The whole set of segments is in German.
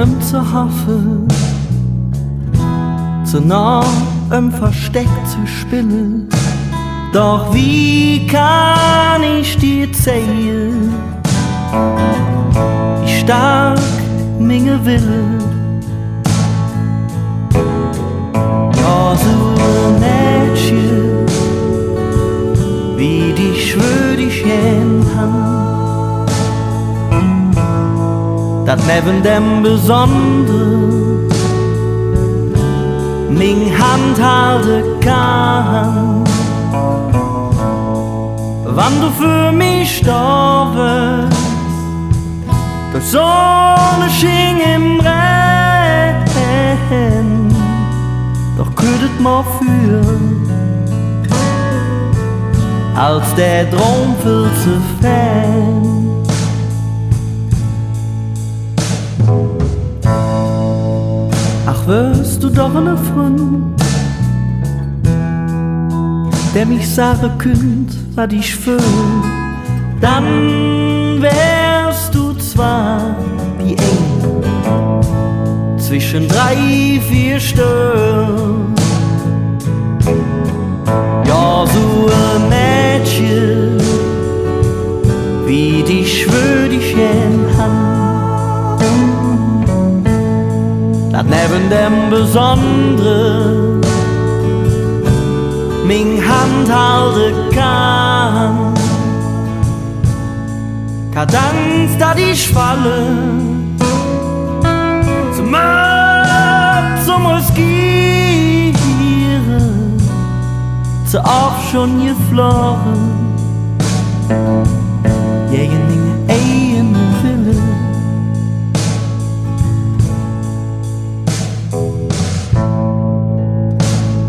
und zu hoffen, zu nah Versteck zu spinnen. Doch wie kann ich dir zeigen, wie stark meine Wille? Ja, so ein Mädchen, wie dich würd ich gern haben, dat neben dem Besonderen min Hand halten kann. Wann du für mich da wirst, durch Sonne schien im Regen, doch ködet mal führen, als der Traum viel zu fern. Ach, wirst du doch eine Freund, der mich sagen könnt, was ich fühl, dann wärst du zwar wie eng zwischen 3, 4 Stühlen. Ja, so ein Mädchen, wie dich würd ich gern haben, dat neben dem Besonderen min Hand halten kann. Kadanz, dat ich falle, zum Riskieren, zu auch schon geflogen, gegen meine eigene Wille.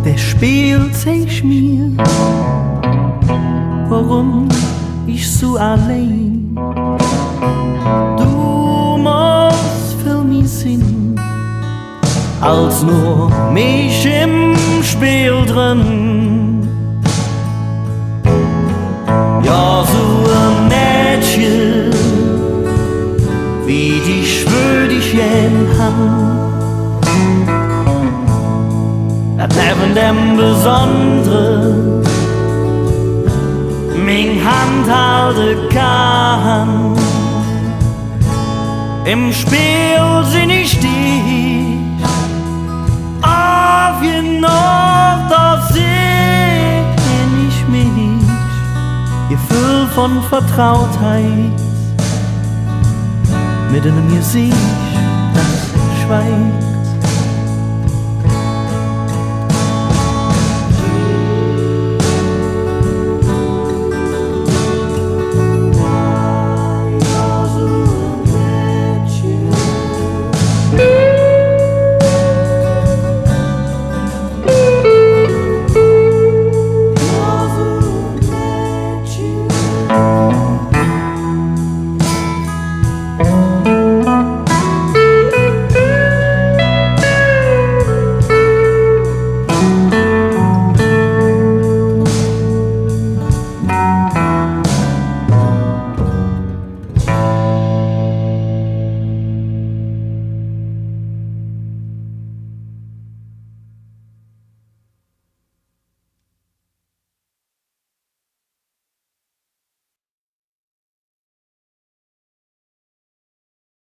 Der spielt sich mir, warum ich so allein. Du musst für mich sein, als nur mich im Spiel drin. Ja, so ein Mädchen, wie dich würd ich gern haben, dat neben dem Besonderen min Hand halten kann. Im Spiel sind ich dich, auf noch da seh ich mich, Gefühl von Vertrautheit, mit einem Gesicht, das schweigt.